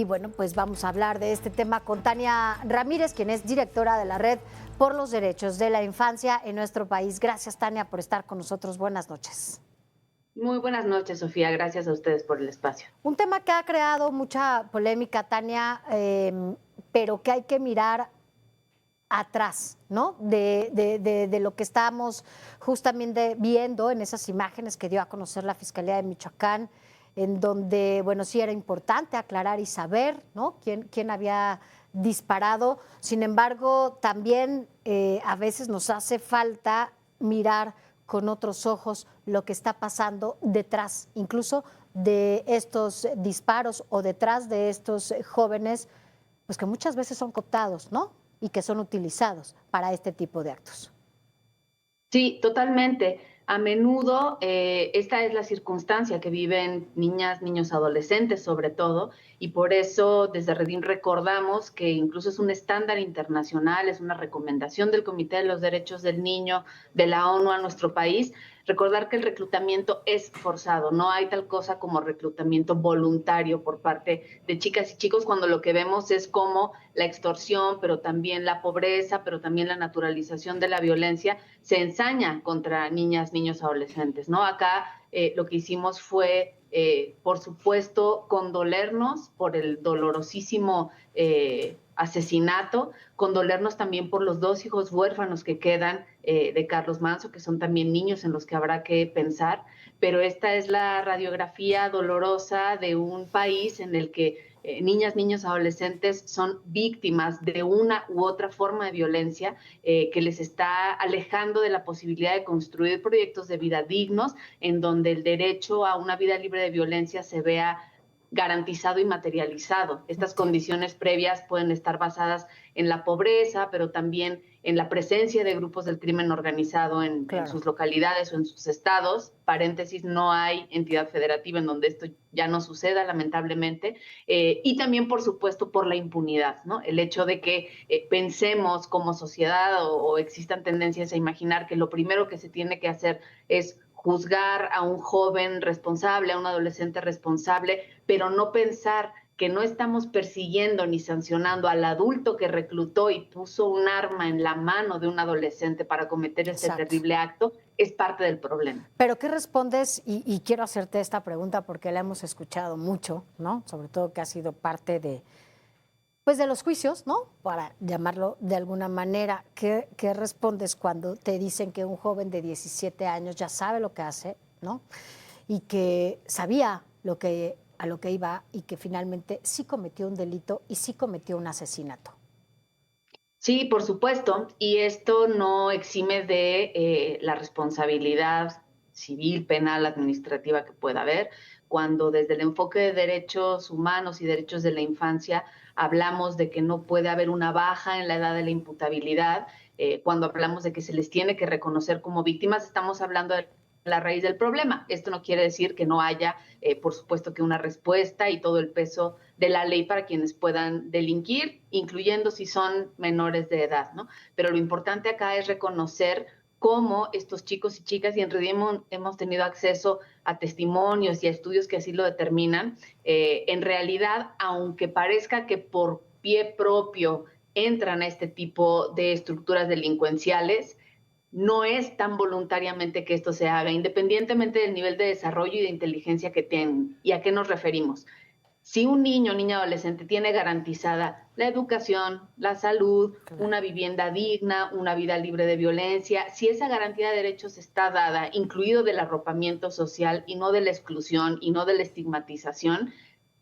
Y bueno, pues vamos a hablar de este tema con Tania Ramírez, quien es directora de la Red por los Derechos de la Infancia en nuestro país. Gracias, Tania, por estar con nosotros. Buenas noches. Muy buenas noches, Sofía. Gracias a ustedes por el espacio. Un tema que ha creado mucha polémica, Tania, pero que hay que mirar atrás, ¿no? De lo que estamos justamente viendo en esas imágenes que dio a conocer la Fiscalía de Michoacán, en donde, bueno, sí era importante aclarar y saber, ¿no? quién había disparado. Sin embargo, también a veces nos hace falta mirar con otros ojos lo que está pasando detrás, incluso de estos disparos o detrás de estos jóvenes, pues que muchas veces son cooptados, ¿no? Y que son utilizados para este tipo de actos. Sí, totalmente. A menudo esta es la circunstancia que viven niñas, niños, adolescentes sobre todo, y por eso desde Redim recordamos que incluso es un estándar internacional, es una recomendación del Comité de los Derechos del Niño de la ONU a nuestro país, recordar que el reclutamiento es forzado, no hay tal cosa como reclutamiento voluntario por parte de chicas y chicos cuando lo que vemos es como la extorsión, pero también la pobreza, pero también la naturalización de la violencia se ensaña contra niñas, niños, adolescentes, ¿no? Acá lo que hicimos fue, por supuesto, condolernos por el dolorosísimo asesinato, condolernos también por los 2 hijos huérfanos que quedan de Carlos Manzo, que son también niños en los que habrá que pensar, pero esta es la radiografía dolorosa de un país en el que niñas, niños, adolescentes son víctimas de una u otra forma de violencia que les está alejando de la posibilidad de construir proyectos de vida dignos, en donde el derecho a una vida libre de violencia se vea garantizado y materializado. Estas condiciones previas pueden estar basadas en la pobreza, pero también en la presencia de grupos del crimen organizado en sus localidades o en sus estados. Paréntesis, no hay entidad federativa en donde esto ya no suceda, lamentablemente. Y también, por supuesto, por la impunidad, ¿no? El hecho de que pensemos como sociedad o existan tendencias a imaginar que lo primero que se tiene que hacer es juzgar a un joven responsable, a un adolescente responsable, pero no pensar que no estamos persiguiendo ni sancionando al adulto que reclutó y puso un arma en la mano de un adolescente para cometer ese terrible acto, es parte del problema. Pero ¿qué respondes? Y quiero hacerte esta pregunta porque la hemos escuchado mucho, ¿no? Sobre todo que ha sido parte de, pues de los juicios, ¿no? Para llamarlo de alguna manera. ¿Qué respondes cuando te dicen que un joven de 17 años ya sabe lo que hace, ¿no? Y que sabía a lo que iba y que finalmente sí cometió un delito y sí cometió un asesinato? Sí, por supuesto, y esto no exime de la responsabilidad civil, penal, administrativa que pueda haber. Cuando desde el enfoque de derechos humanos y derechos de la infancia hablamos de que no puede haber una baja en la edad de la imputabilidad, cuando hablamos de que se les tiene que reconocer como víctimas, estamos hablando de la raíz del problema. Esto no quiere decir que no haya, por supuesto, que una respuesta y todo el peso de la ley para quienes puedan delinquir, incluyendo si son menores de edad, ¿no? Pero lo importante acá es reconocer cómo estos chicos y chicas, y en realidad hemos tenido acceso a testimonios y a estudios que así lo determinan, en realidad, aunque parezca que por pie propio entran a este tipo de estructuras delincuenciales, no es tan voluntariamente que esto se haga, independientemente del nivel de desarrollo y de inteligencia que tengan. ¿Y a qué nos referimos? Si un niño o niña adolescente tiene garantizada la educación, la salud, una vivienda digna, una vida libre de violencia, si esa garantía de derechos está dada, incluido del arropamiento social y no de la exclusión y no de la estigmatización,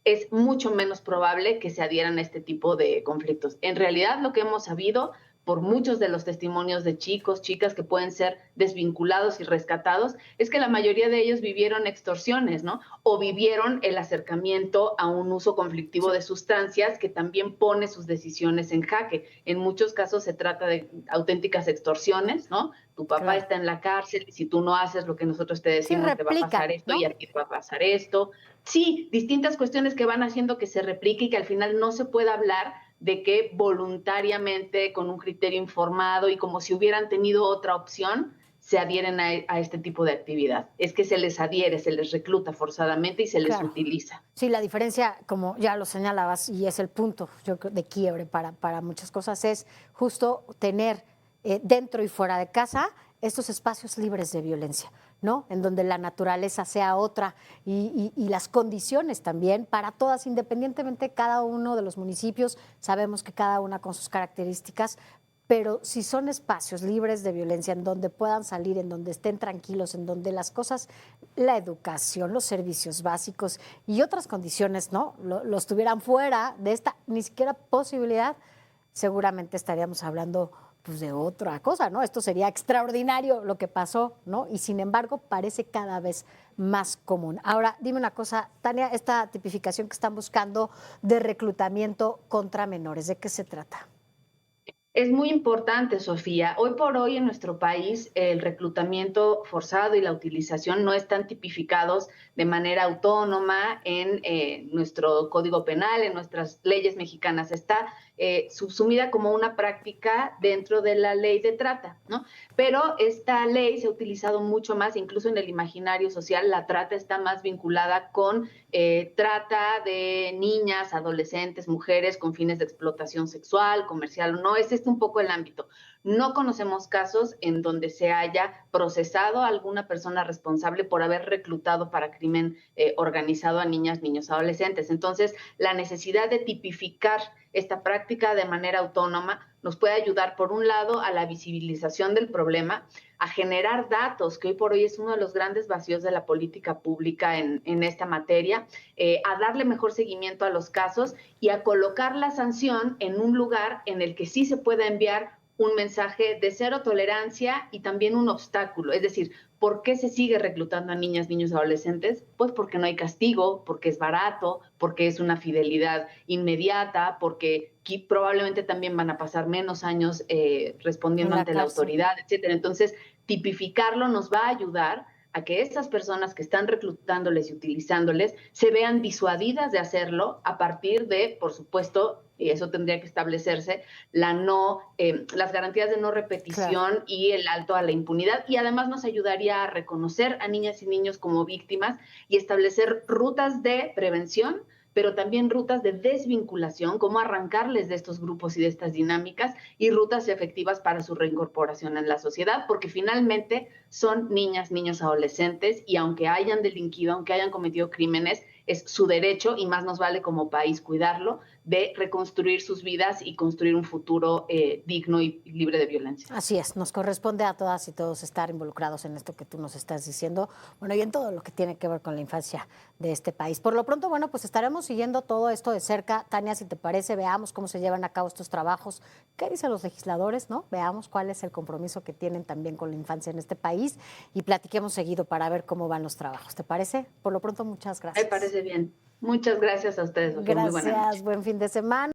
es mucho menos probable que se adhieran a este tipo de conflictos. En realidad, lo que hemos sabido por muchos de los testimonios de chicos, chicas que pueden ser desvinculados y rescatados, es que la mayoría de ellos vivieron extorsiones, ¿no? O vivieron el acercamiento a un uso conflictivo de sustancias que también pone sus decisiones en jaque. En muchos casos se trata de auténticas extorsiones, ¿no? Tu papá está en la cárcel y si tú no haces lo que nosotros te decimos, te va a pasar esto, ¿no? Y a ti te va a pasar esto. Sí, distintas cuestiones que van haciendo que se replique y que al final no se pueda hablar de que voluntariamente, con un criterio informado y como si hubieran tenido otra opción, se adhieren a este tipo de actividad. Es que se les adhiere, se les recluta forzadamente y se les utiliza. Sí, la diferencia, como ya lo señalabas, y es el punto, yo creo, de quiebre para muchas cosas, es justo tener dentro y fuera de casa estos espacios libres de violencia, ¿no? En donde la naturaleza sea otra y las condiciones también para todas, independientemente de cada uno de los municipios, sabemos que cada una con sus características, pero si son espacios libres de violencia, en donde puedan salir, en donde estén tranquilos, en donde las cosas, la educación, los servicios básicos y otras condiciones, ¿no? Los tuvieran fuera de esta ni siquiera posibilidad, seguramente estaríamos hablando pues de otra cosa, ¿no? Esto sería extraordinario lo que pasó, ¿no? Y sin embargo parece cada vez más común. Ahora, dime una cosa, Tania, esta tipificación que están buscando de reclutamiento contra menores, ¿de qué se trata? Es muy importante, Sofía. Hoy por hoy en nuestro país el reclutamiento forzado y la utilización no están tipificados de manera autónoma en nuestro Código Penal, en nuestras leyes mexicanas. Está subsumida como una práctica dentro de la ley de trata, ¿no? Pero esta ley se ha utilizado mucho más, incluso en el imaginario social, la trata está más vinculada con trata de niñas, adolescentes, mujeres con fines de explotación sexual, comercial, no es un poco el ámbito. No conocemos casos en donde se haya procesado a alguna persona responsable por haber reclutado para crimen organizado a niñas, niños, adolescentes. Entonces, la necesidad de tipificar esta práctica de manera autónoma nos puede ayudar, por un lado, a la visibilización del problema, a generar datos, que hoy por hoy es uno de los grandes vacíos de la política pública en esta materia, a darle mejor seguimiento a los casos y a colocar la sanción en un lugar en el que sí se pueda enviar un mensaje de cero tolerancia y también un obstáculo. Es decir, ¿por qué se sigue reclutando a niñas, niños, adolescentes? Pues porque no hay castigo, porque es barato, porque es una fidelidad inmediata, porque probablemente también van a pasar menos años respondiendo ante la autoridad, etcétera. Entonces, tipificarlo nos va a ayudar a que estas personas que están reclutándoles y utilizándoles se vean disuadidas de hacerlo a partir de, por supuesto, y eso tendría que establecerse, las garantías de no repetición y el alto a la impunidad. Y además nos ayudaría a reconocer a niñas y niños como víctimas y establecer rutas de prevención, pero también rutas de desvinculación, cómo arrancarles de estos grupos y de estas dinámicas, y rutas efectivas para su reincorporación en la sociedad, porque finalmente son niñas, niños, adolescentes, y aunque hayan delinquido, aunque hayan cometido crímenes, es su derecho, y más nos vale como país cuidarlo, de reconstruir sus vidas y construir un futuro digno y libre de violencia. Así es, nos corresponde a todas y todos estar involucrados en esto que tú nos estás diciendo, bueno, y en todo lo que tiene que ver con la infancia de este país. Por lo pronto, bueno, pues estaremos siguiendo todo esto de cerca. Tania, si te parece, veamos cómo se llevan a cabo estos trabajos. ¿Qué dicen los legisladores, no? Veamos cuál es el compromiso que tienen también con la infancia en este país y platiquemos seguido para ver cómo van los trabajos. ¿Te parece? Por lo pronto, muchas gracias. Me parece bien. Muchas gracias a ustedes, Sofía. Gracias, Muy buena noche. buen fin de semana.